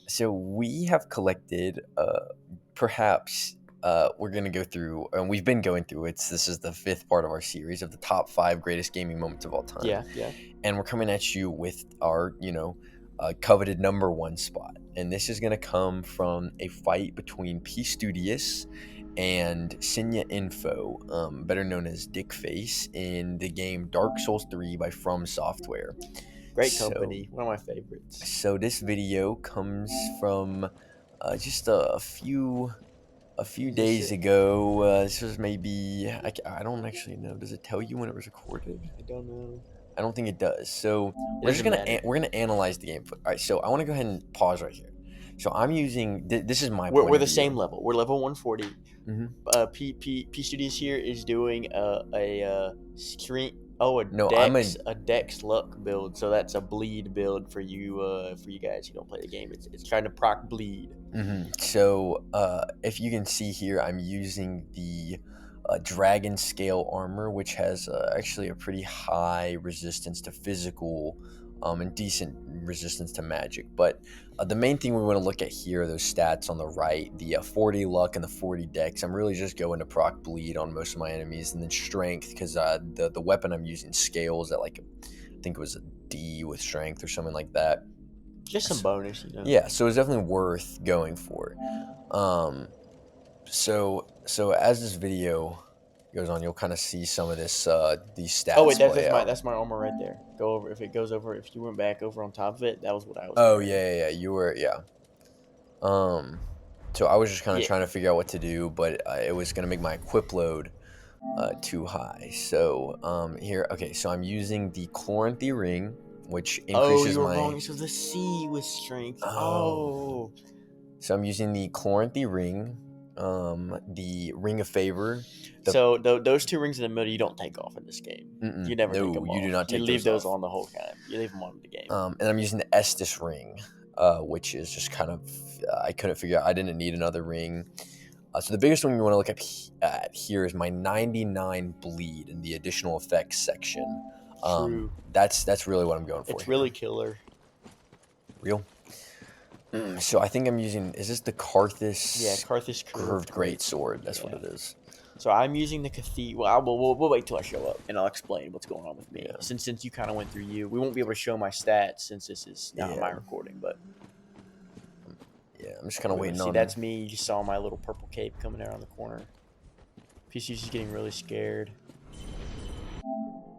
So we have collected, perhaps, we're gonna go through, and we've been going through. This is the fifth part of our series of the top five greatest gaming moments of all time, Yeah, yeah. and we're coming at you with our, coveted number one spot. And this is gonna come from a fight between P Studious and Senya Info, better known as Dick Face, in the game Dark Souls 3 by From Software. Great So company. One of my favorites. so this video comes from just a few Is this days it? ago. This was maybe I don't actually know. Does it tell you when it was recorded? I don't know. I don't think it does. So It doesn't matter. we're gonna analyze the game. All right. So I want to go ahead and pause right here. So I'm using this is my We're, point we're of the same view. level. We're level 140. Hmm. P Studios here is doing a screen. Oh, No, I'm a a Dex luck build. So that's a bleed build for you guys who don't play the game. It's trying to proc bleed. So if you can see here, I'm using the dragon scale armor, which has actually a pretty high resistance to physical, and decent resistance to magic. But the main thing we want to look at here are those stats on the right, the 40 luck and the 40 dex. I'm really just going to proc bleed on most of my enemies, and then strength, because the weapon I'm using scales at, like, I think it was a D with strength or something like that. Just some bonus, Yeah, so it's definitely worth going for. Um, so as this video goes on, you'll kind of see some of these Oh wait, stats that's play out. that's my armor right there. Go over if it goes over. If you went back over on top of it, that was what I was Oh wearing. yeah, you were, yeah. Um, so I was just kind of Yeah. trying to figure out what to do, but it was gonna make my equip load too high. So here, okay, so I'm using the Chloranthy ring, which Oh, increases you were wrong. my. This was the C with strength. Oh. Oh. So I'm using the Chloranthy ring, the Ring of Favor, the. Those two rings in the middle, you don't take off in this game. You never take No, them you do off. not You take leave those those off. on the whole time. You leave them on in the game. And I'm using the Estus ring, which is just kind of, I couldn't figure out. I didn't need another ring. So the biggest one we want to look at here is my 99 bleed in the additional effects section. True. That's really what I'm going for It's here. really killer. Real. So I think I'm using. Is this the Karthus? Yeah, Karthus Curved Great Sword. That's what Yeah. it is. So I'm using the cathedral. We'll wait till I show up, and I'll explain what's going on with me. Yeah. Since you kind of went through we won't be able to show my stats since this is not my Yeah. recording. But Yeah, I'm just kind of waiting see, on. that's me. You saw my little purple cape coming around the corner. PC's just getting really scared.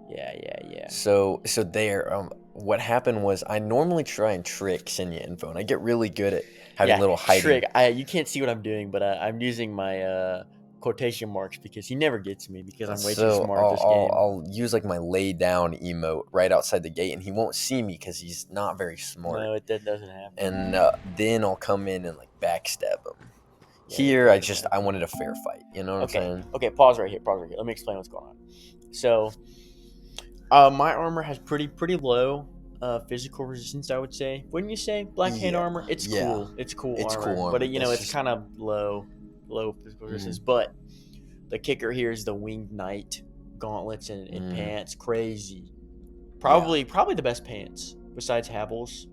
Yeah. So there. What happened was I normally try and trick Senya Info, and I get really good at having little hiding. trick. You can't see what I'm doing, but I'm using my quotation marks because he never gets me because I'm way too So smart at this game. I'll use like my lay down emote right outside the gate, and he won't see me because he's not very smart. No, that doesn't happen. And then I'll come in and like backstab him. Yeah, Here, that doesn't I happen. wanted a fair fight. You know what I'm saying? Okay, pause right here. Let me explain what's going on. So, my armor has pretty low physical resistance, I would say. Wouldn't you say? Black hand Yeah. armor. It's Yeah. cool. It's cool It's armor. cool armor. But That's it's just- kind of low physical resistance. But the kicker here is the winged knight gauntlets and pants. Crazy. Probably the best pants besides Havel's.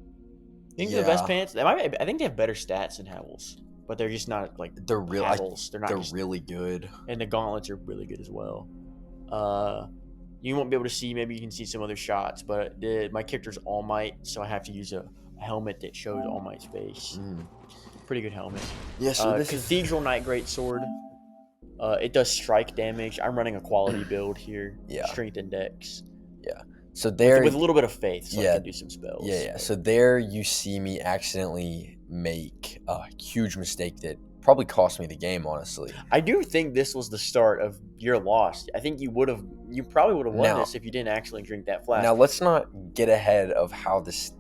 I think they're the best pants. I think they have better stats than Havel's, but they're just not like They're real. Havel's. They're not. They're really good. And the gauntlets are really good as well. You won't be able to see. Maybe you can see some other shots, but my character's All Might, so I have to use a helmet that shows All Might's face. Pretty good helmet. Yeah. So this Cathedral Knight Great Sword. It does strike damage. I'm running a quality build here. Yeah. Strength and Dex. Yeah. So there, with a little bit of faith, so I Yeah. can do some spells. Yeah. So there, you see me accidentally make a huge mistake that probably cost me the game. Honestly, I do think this was the start of your loss. I think you probably would have won Now- this if you didn't actually drink that flask. now let's not get ahead of how this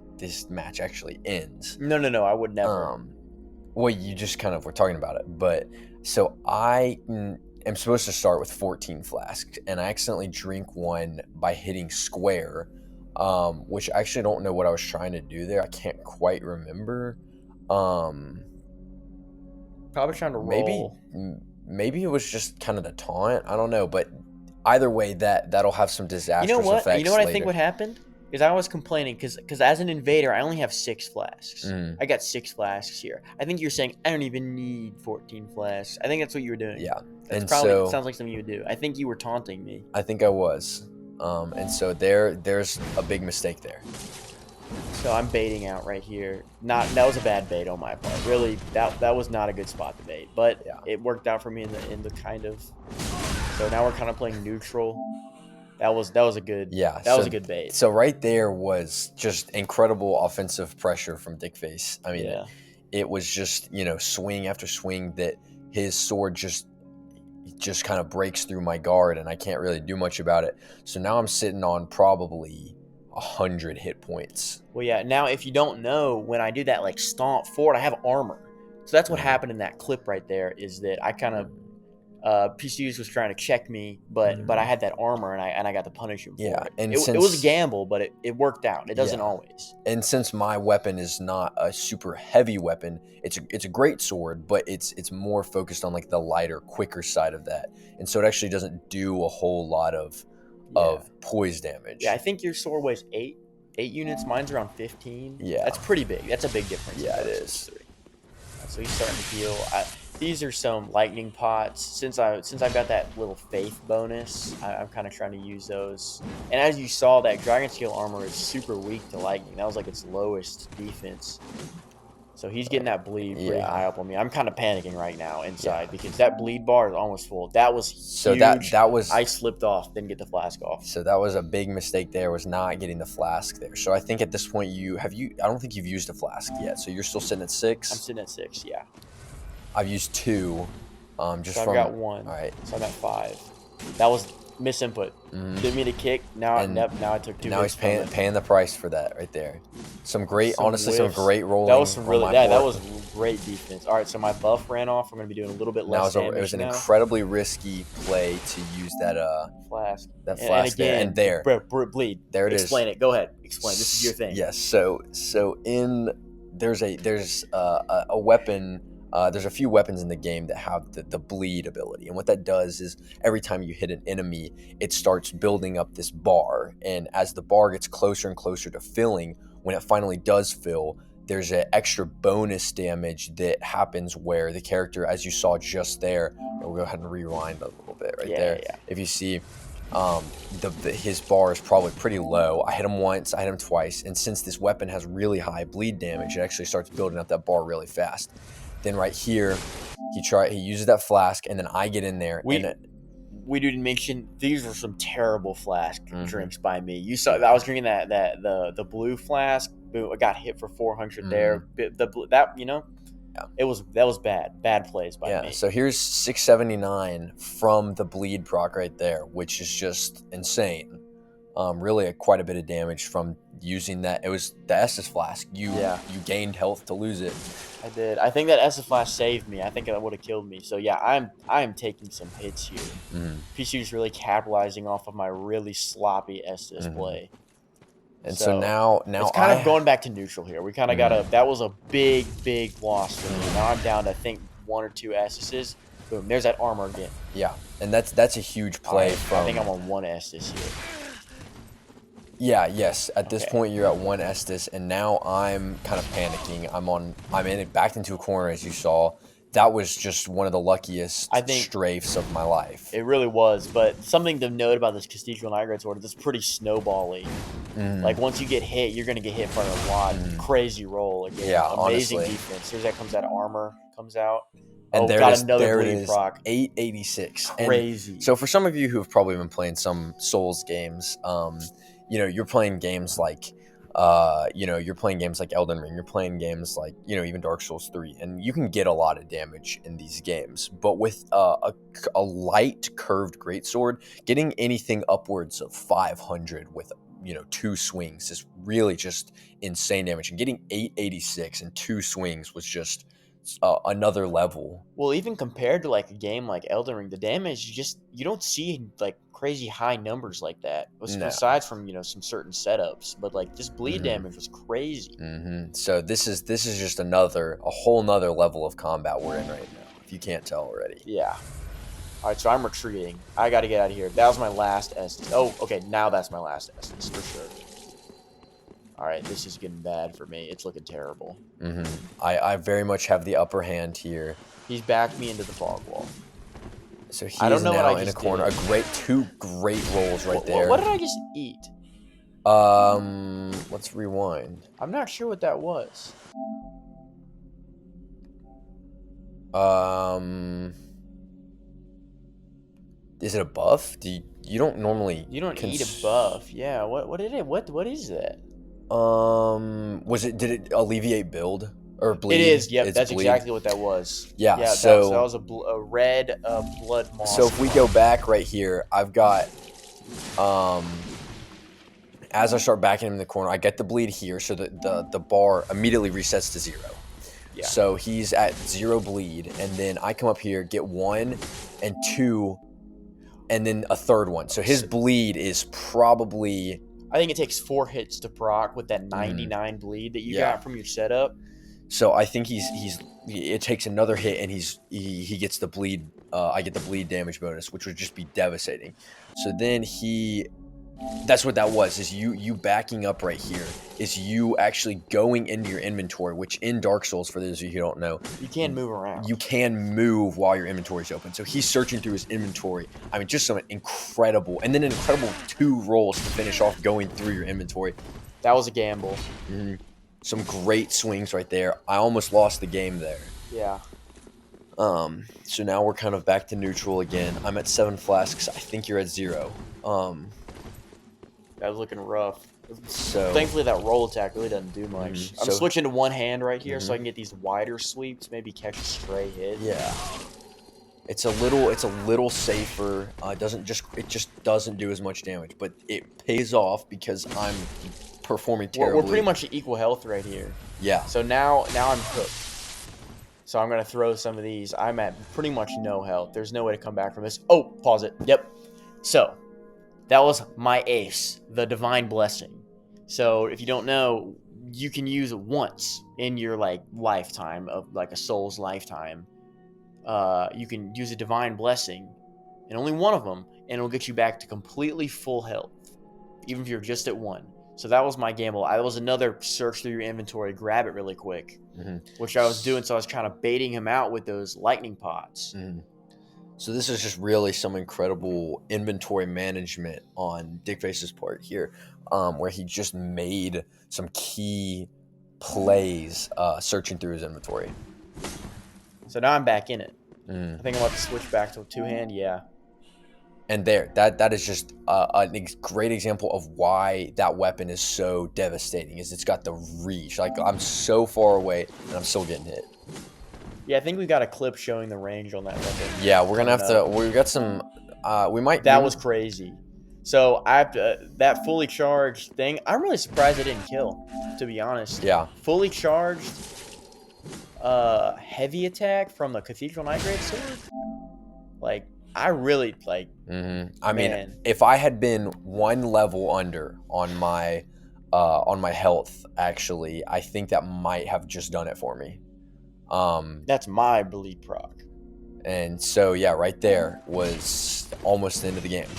match actually ends. No, I would never. Well, you just kind of were talking about it, but so I am supposed to start with 14 flasks, and I accidentally drink one by hitting square, which I actually don't know what I was trying to do there. I can't quite remember. Probably trying to roll. Maybe it was just kind of the taunt. I don't know, but either way, that'll have some disastrous effects. You know what I think later. would happen? Because I was complaining because as an invader, I only have 6 flasks. Mm. I got 6 flasks here. I think you're saying I don't even need 14 flasks. I think that's what you were doing. Yeah. That's And probably so sounds like something you would do. I think you were taunting me. I think I was. And so there's a big mistake there. So I'm baiting out right here. That was a bad bait on my part. Really, that was not a good spot to bait. But Yeah. it worked out for me in the kind of. So now we're kind of playing neutral. That was a good was a good bait. So right there was just incredible offensive pressure from Dickface. I mean, Yeah. it was just, swing after swing that his sword just kind of breaks through my guard, and I can't really do much about it. So now I'm sitting on probably 100 hit points. Well, yeah. Now, if you don't know, when I do that like stomp forward, I have armor. So that's what Mhm. happened in that clip right there. Is that I kind of PCUs was trying to check me, but I had that armor and I got to punish him for Yeah, it. and It was since- a gamble, but it worked out. It doesn't Yeah. always. And since my weapon is not a super heavy weapon, it's a great sword, but it's more focused on like the lighter, quicker side of that, and so it actually doesn't do a whole lot of poise damage. Yeah, I think your sword weighs 8 units. Mine's around 15. Yeah. That's pretty big. That's a big difference. Yeah, in it Dark is. Souls 3. So he's starting to heal. These are some lightning pots. Since I've got that little faith bonus, I'm kind of trying to use those. And as you saw, that dragon scale armor is super weak to lightning. That was like its lowest defense. So he's getting that bleed pretty Yeah. high up on me. I'm kind of panicking right now inside because that bleed bar is almost full. That was huge. So that was I slipped off, didn't get the flask off. So that was a big mistake there, was not getting the flask there. So I think at this point I don't think you've used a flask yet. So you're still sitting at 6? I'm sitting at 6, yeah. I've used 2. Just So I've from got 1. All right. So I'm at 5. That was misinput. Mhm. Didn't mean to kick. Now And I took 2 Now hits he's from it. paying the price for that right there. Some great, Some honestly, whiffs. some great rolling. That was some on really my that part. was great defense. All right, so my buff ran off. I'm going to be doing a little bit Now less damage it was an now. incredibly risky play to use that Flask. flask there and there. Bleed. There it is. Explain it. Go ahead. Explain. This is your thing. Yes. So there's a weapon. There's a few weapons in the game that have the bleed ability, and what that does is every time you hit an enemy, it starts building up this bar, and as the bar gets closer and closer to filling, when it finally does fill, there's an extra bonus damage that happens where the character, as you saw just there, we'll go ahead and rewind a little bit right there. Yeah. If you see, his bar is probably pretty low. I hit him once, I hit him twice, and since this weapon has really high bleed damage, it actually starts building up that bar really fast. Then right here, he uses that flask, and then I get in there. We didn't mention these were some terrible flask Mhm. drinks by me. You saw I was drinking the blue flask. Boom, I got hit for 400 there. That was bad plays by me. So here's 679 from the bleed proc right there, which is just insane. Really quite a bit of damage from using that. It was the Estus flask. You gained health to lose it. I did. I think that Estus flask saved me. I think that would have killed me. So yeah, I am taking some hits here. Mhm. PCU's really capitalizing off of my really sloppy Estus Mhm. play. And so now it's kind of going back to neutral here. We kind of got that was a big loss for me. Now I'm down to I think 1 or 2 Estus. Boom, there's that armor again. Yeah, and that's a huge play from. I think I'm on 1 Estus here. Yeah, yes. At this point, you're at 1 Estus, and now I'm kind of panicking. I'm in it, backed into a corner, as you saw. That was just one of the luckiest strafes of my life. It really was. But something to note about this Cathedral Night Guard sword is it's pretty snowbally. Mhm. Like once you get hit, you're gonna get hit for a lot. Crazy roll again. Yeah, amazing honestly. defense. Here's that comes that armor comes out. And there got it is. another There it bleed is. proc. 886. Crazy. And so for some of you who have probably been playing some Souls games, you're playing games like, you're playing games like Elden Ring. You're playing games like, even Dark Souls 3, and you can get a lot of damage in these games. But with a light curved greatsword, getting anything upwards of 500 with 2 swings is really just insane damage. And getting 886 in 2 swings was just another level. Well, even compared to like a game like Elden Ring, the damage you don't see like crazy high numbers like that. Aside from some certain setups, but like this bleed damage was crazy. Mm-hmm. So this is just a whole nother level of combat we're in right now. If you can't tell already. Yeah. All right, so I'm retreating. I got to get out of here. That was my last Estus. Oh, okay, now that's my last Estus for sure. All right, this is getting bad for me. It's looking terrible. I very much have the upper hand here. He's backed me into the fog wall. So he I don't is know what now I in a just corner. did. Two great rolls right there. What did I just eat? Let's rewind. I'm not sure what that was. Is it a buff? You don't normally You don't eat a buff. Yeah. What did it? What is that? Did it alleviate build or bleed? It is. Yep. It's That's bleed. exactly what that was. Yeah. So that was a red blood moss. So if we go back right here, I've got as I start backing him in the corner, I get the bleed here, so the bar immediately resets to 0. Yeah. So he's at 0 bleed, and then I come up here, get 1 and 2, and then a third one. So his bleed is probably... I think it takes 4 hits to proc with that 99 bleed that you got from your setup. So I think it takes another hit, and he gets the bleed. I get the bleed damage bonus, which would just be devastating. So then that's what that was, is you backing up right here, is you actually going into your inventory, which in Dark Souls, for those of you who don't know, you can move around. You can move while your inventory's open. So he's searching through his inventory. I mean, just some incredible, and then an incredible 2 rolls to finish off going through your inventory. That was a gamble. Some great swings right there. I almost lost the game there. Yeah. So now we're kind of back to neutral again. I'm at 7 flasks. I think you're at 0. That was looking rough. So thankfully that roll attack really doesn't do much. I'm switching to one hand right here so I can get these wider sweeps, maybe catch a stray hit. Yeah. It's a little safer. It just doesn't do as much damage, but it pays off because I'm performing terribly. We're pretty much at equal health right here. Yeah. So now I'm cooked. So I'm gonna throw some of these. I'm at pretty much no health. There's no way to come back from this. Oh, pause it. Yep. So that was my ace, the Divine Blessing. So if you don't know, you can use it once in your lifetime of a soul's lifetime. You can use a Divine Blessing, and only one of them, and it'll get you back to completely full health, even if you're just at 1. So that was my gamble. I was another search through your inventory, grab it really quick, which I was doing. So I was kind of baiting him out with those lightning pots. So this is just really some incredible inventory management on Dickface's part here, where he just made some key plays searching through his inventory. So now I'm back in it. I think I'm about to switch back to a 2-hand. Yeah. And that is just a great example of why that weapon is so devastating. Is it's got the reach. I'm so far away and I'm still getting hit. Yeah, I think we got a clip showing the range on that weapon. Yeah, we're gonna have to. We got some. We might. That was crazy. So I have to, that fully charged thing. I'm really surprised I didn't kill, to be honest. Yeah. Fully charged, heavy attack from the Cathedral Nightgrade sword. I really I mean, if I had been 1 level under on my health, actually, I think that might have just done it for me. That's my bleed proc. And so yeah, right there was almost the end of the game.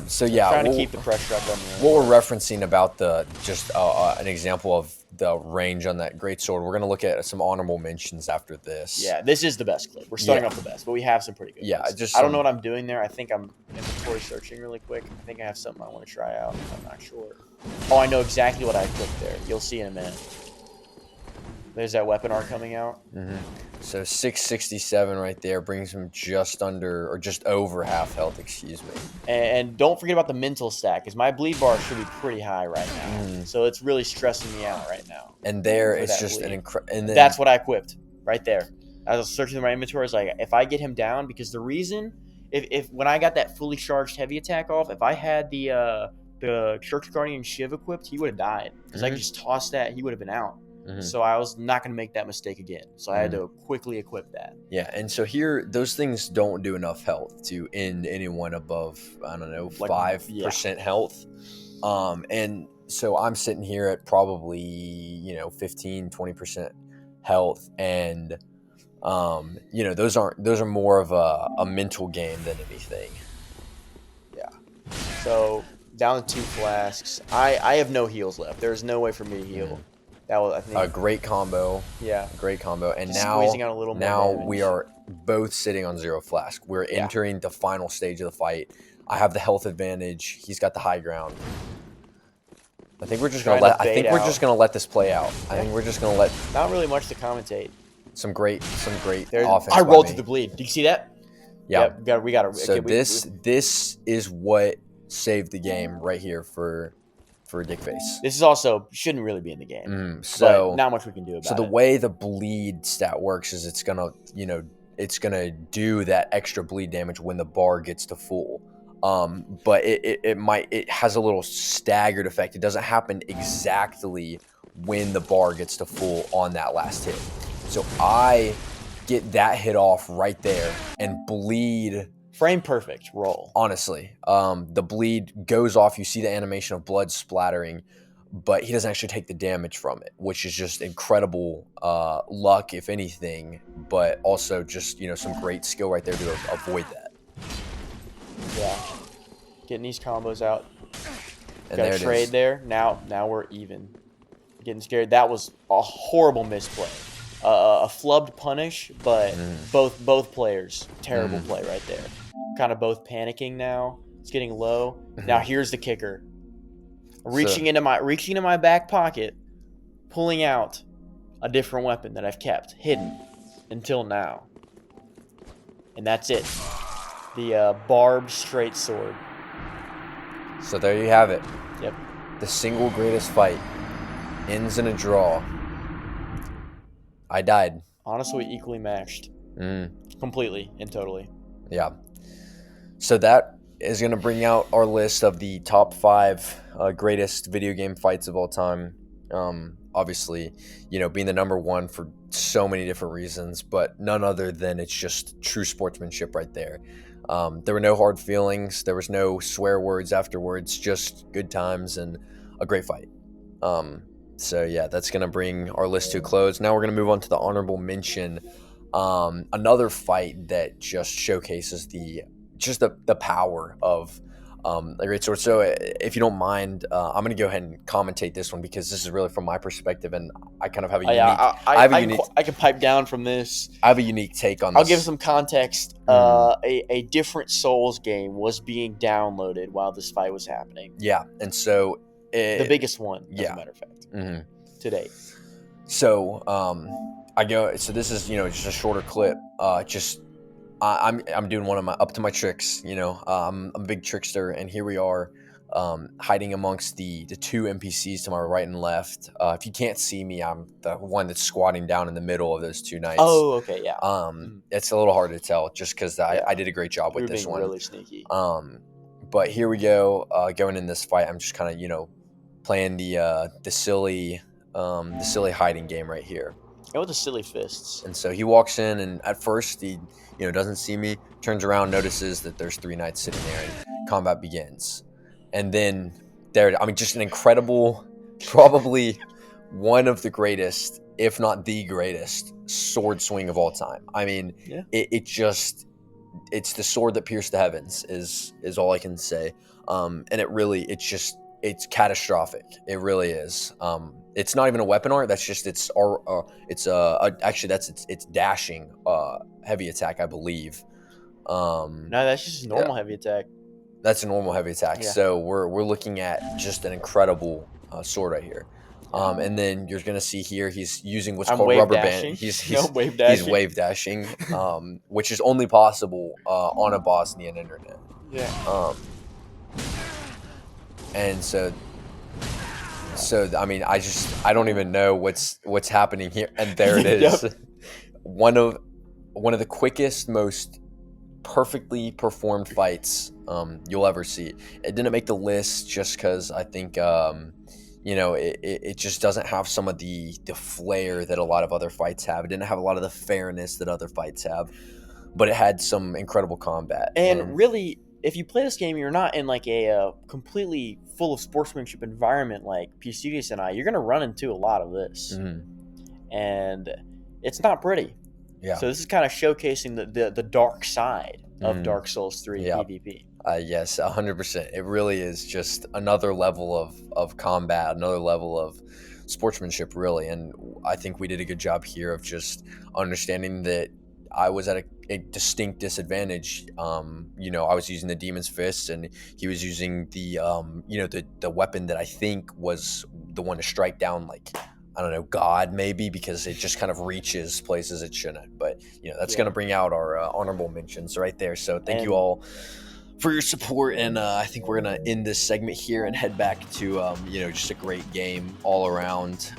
So yeah, trying to keep the pressure up on the what we're referencing about an example of the range on that great sword. We're gonna look at some honorable mentions after this. Yeah, this is the best clip. We're starting off the best, but we have some pretty good. Yeah, ones. I don't know what I'm doing there. I think I'm inventory searching really quick. I think I have something I want to try out. I'm not sure. Oh, I know exactly what I clicked there. You'll see in a minute. There's that weapon art coming out. So 667 right there brings him just under or just over half health, excuse me. And don't forget about the mental stack, because my bleed bar should be pretty high right now. So it's really stressing me out right now. And there it's just bleed. An incredible. And then that's what I equipped right there. As I was searching through my inventory, I was like, if I get him down, because the reason, if when I got that fully charged heavy attack off, if I had the Church Guardian Shiv equipped, he would have died. Because I could just toss that, he would have been out. So I was not going to make that mistake again. So I had to quickly equip that. Yeah, and so here, those things don't do enough health to end anyone above, I don't know, 5% health. And so I'm sitting here at probably, 15, 20% health. And, those are more of a mental game than anything. Yeah. So Down to 2 flasks. I have no heals left. There's no way for me to heal. That was, I A think, great combo. yeah. Great combo. And Just now, squeezing out a little more we damage. are both sitting on 0 flask. We're Yeah. entering the final stage of the fight. I have the health advantage. He's got the high ground. I think we're just gonna Trying let. to I think bait we're out. just gonna let this play out. I think we're just gonna let Not really much to commentate. some great There's, offense. I by rolled me. to the bleed. Did you see that? Yeah. Yep, we got to. So this is what saved the game right here for Dickface. This is also shouldn't really be in the game. But So not much we can do about it. So the way the bleed stat works is it's gonna do that extra bleed damage when the bar gets to full. But it has a little staggered effect. It doesn't happen exactly when the bar gets to full on that last hit. So I get that hit off right there and bleed. Frame perfect roll. Honestly, the bleed goes off. You see the animation of blood splattering, but he doesn't actually take the damage from it, which is just incredible luck, if anything, but also just some great skill right there to avoid that. Yeah, getting these combos out. And Got there a it trade is. there. Now we're even. Getting scared. That was a horrible misplay. A flubbed punish, but both players terrible play right there. Kind of both panicking now. It's getting low. Now here's the kicker. Reaching into my back pocket, pulling out a different weapon that I've kept hidden until now. And that's it. The barbed straight sword. So there you have it. Yep. The single greatest fight ends in a draw. I died. Honestly, equally matched. Completely and totally. Yeah. So that is going to bring out our list of the top 5 greatest video game fights of all time. Obviously, being the number 1 for so many different reasons, but none other than it's just true sportsmanship right there. There were no hard feelings. There was no swear words afterwards, just good times and a great fight. So yeah, that's going to bring our list to a close. Now we're going to move on to the honorable mention. Another fight that just showcases the power of a great sword. So if you don't mind, I'm going to go ahead and commentate this one because this is really from my perspective, and I kind of have a unique. I can pipe down from this. I have a unique take on this. I'll give some context. A different Souls game was being downloaded while this fight was happening. Yeah, and so the biggest one, as a matter of fact, to date. So I go. So this is just a shorter clip. I'm doing one of my up to my tricks. I'm a big trickster, and here we are, hiding amongst the 2 NPCs to my right and left. If you can't see me, I'm the one that's squatting down in the middle of those 2 knights. Oh, okay, yeah. It's a little hard to tell just because I did a great job with this one. Really sneaky. But here we go. Going in this fight, I'm just kind of playing the silly hiding game right here. And with the silly fists. And so he walks in, and at first he doesn't see me, turns around, notices that there's 3 knights sitting there, and combat begins. And then just an incredible, probably one of the greatest, if not the greatest, sword swing of all time. I mean, it's the sword that pierced the heavens is all I can say. And it's catastrophic. It really is. It's not even a weapon art. That's just it's dashing heavy attack, I believe. No, that's just a normal heavy attack. That's a normal heavy attack. Yeah. So we're looking at just an incredible sword right here. And then you're gonna see here he's using what's called rubber band. He's wave dashing, which is only possible on a Bosnian internet. Yeah. And so I mean, I don't even know what's happening here. And there it is. Yep. One of the quickest, most perfectly performed fights you'll ever see. It didn't make the list just because I think it just doesn't have some of the flair that a lot of other fights have. It didn't have a lot of the fairness that other fights have, but it had some incredible combat. And really, if you play this game, you're not in like a completely full of sportsmanship environment like P. Studios and you're going to run into a lot of this. And it's not pretty. Yeah. So this is kind of showcasing the dark side of Dark Souls 3 PvP. Yes, 100%. It really is just another level of combat, another level of sportsmanship, really. And I think we did a good job here of just understanding that I was at a distinct disadvantage. I was using the Demon's Fist, and he was using the weapon that I think was the one to strike down, like, I don't know, God maybe, because it just kind of reaches places it shouldn't. But that's going to Yeah. bring out our honorable mentions right there. So thank you And all for your support, and I think we're gonna end this segment here and head back to just a great game all around.